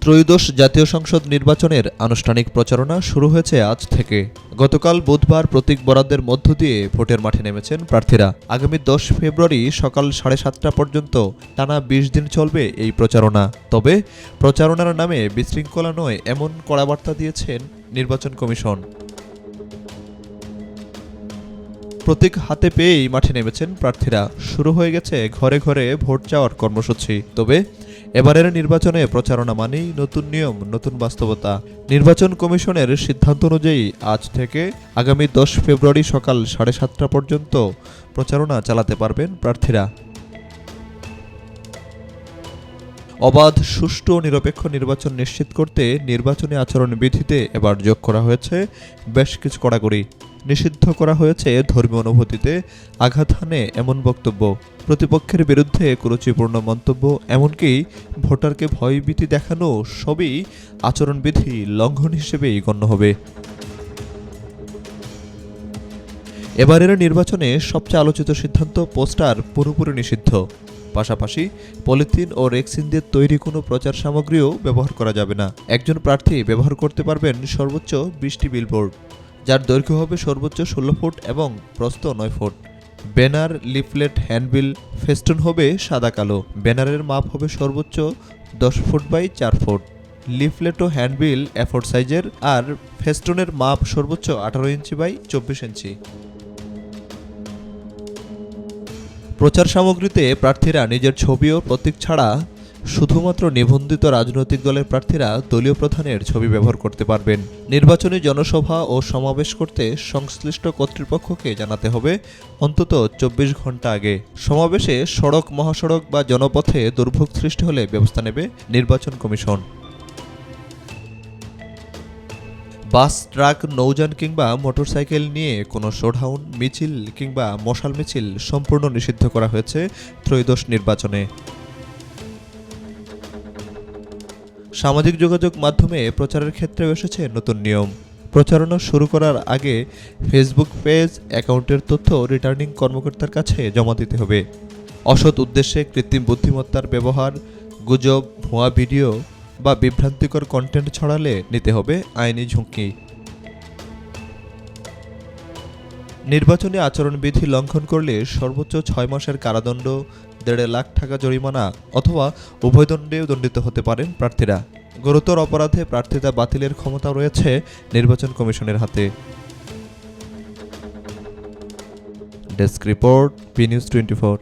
ত্রয়োদশ জাতীয় সংসদ নির্বাচনের আনুষ্ঠানিক প্রচারণা শুরু হয়েছে আজ থেকে। গতকাল বুধবার প্রতীক বরাদ্দের মধ্য দিয়ে ভোটের মাঠে নেমেছেন প্রার্থীরা। আগামী 10 ফেব্রুয়ারি সকাল 7:30 পর্যন্ত টানা 20 দিন চলবে এই প্রচারণা। তবে প্রচারণার নামে বিশৃঙ্খলা নয়, এমন কড়া বার্তা দিয়েছেন নির্বাচন কমিশন। প্রতীক হাতে পেয়েই মাঠে নেমেছেন প্রার্থীরা। শুরু হয়ে গেছে ঘরে ঘরে ভোট চাওয়ার কর্মসূচি। তবে এবারের নির্বাচনে প্রচারণা মানেই নতুন নিয়ম, নতুন বাস্তবতা। নির্বাচন কমিশনের সিদ্ধান্ত অনুযায়ী আজ থেকে আগামী 10 ফেব্রুয়ারি সকাল 7:30 পর্যন্ত প্রচারণা চালাতে পারবেন প্রার্থীরা। অবাধ, সুষ্ঠু ও নিরপেক্ষ নির্বাচন নিশ্চিত করতে নির্বাচনী আচরণবিধিতে এবার যোগ করা হয়েছে বেশ কিছু কড়াকড়ি। নিষিদ্ধ করা হয়েছে ধর্মীয় অনুভূতিতে আঘাত হানে এমন বক্তব্য, প্রতিপক্ষের বিরুদ্ধে কুরুচিপূর্ণ মন্তব্য, এমনকি ভোটারকে ভয়ভীতি দেখানো সবই আচরণবিধি লঙ্ঘন হিসেবেই গণ্য হবে। এবারের নির্বাচনে সবচেয়ে আলোচিত সিদ্ধান্ত, পোস্টার পুরোপুরি নিষিদ্ধ। পাশাপাশি পলিথিন ও রেক্সিন দিয়ে তৈরি কোনো প্রচার সামগ্রীও ব্যবহার করা যাবে না। একজন প্রার্থী ব্যবহার করতে পারবেন সর্বোচ্চ 20টি বিলবোর্ড, যার দৈর্ঘ্য হবে সর্বোচ্চ 16 ফুট এবং প্রস্থ 9 feet. Banner, leaflet, handbill, festoon হবে সাদা কালো। ব্যানারের মাপ হবে সর্বোচ্চ 10 ফুট বাই 4 ফুট। লিফলেট ও হ্যান্ডবিল A4 সাইজের, আর ফেস্টুনের মাপ সর্বোচ্চ 18 ইঞ্চি বাই 24 ইঞ্চি। প্রচার সামগ্রীতে প্রার্থীরা নিজের ছবি ও প্রতীক ছাড়া শুধুমাত্র নিবন্ধিত রাজনৈতিক দলের প্রার্থীরা দলীয় প্রধানের ছবি ব্যবহার করতে পারবেন। নির্বাচনী জনসভা ও সমাবেশ করতে সংশ্লিষ্ট কর্তৃপক্ষকে জানাতে হবে অন্তত 24 ঘন্টা আগে। সমাবেশে সড়ক, মহাসড়ক বা জনপথে দুর্ভোগ সৃষ্টি হলে ব্যবস্থা নেবে নির্বাচন কমিশন। বাস, ট্রাক, নৌযান কিংবা মোটরসাইকেল নিয়ে কোনো শোডাউন, মিছিল কিংবা মশাল মিছিল সম্পূর্ণ নিষিদ্ধ করা হয়েছে ত্রয়োদশ নির্বাচনে। সামাজিক যোগাযোগ মাধ্যমে প্রচারের ক্ষেত্রেও এসেছে নতুন নিয়ম। প্রচারণা শুরু করার আগে ফেসবুক পেজ, অ্যাকাউন্টের তথ্য রিটার্নিং কর্মকর্তার কাছে জমা দিতে হবে। অসৎ উদ্দেশ্যে কৃত্রিম বুদ্ধিমত্তার ব্যবহার, গুজব, ভুয়া ভিডিও বা বিভ্রান্তিকর কন্টেন্ট ছড়ালে নিতে হবে আইনি ঝুঁকি। নির্বাচনী আচরণবিধি লঙ্ঘন করলে সর্বোচ্চ 6 মাসের কারাদণ্ড, 1.5 লাখ টাকা জরিমানা অথবা উভয় দণ্ডেও দণ্ডিত হতে পারেন প্রার্থীরা। গুরুতর অপরাধে প্রার্থিতা বাতিলের ক্ষমতা রয়েছে নির্বাচন কমিশনের হাতে। Desk report, B news 24।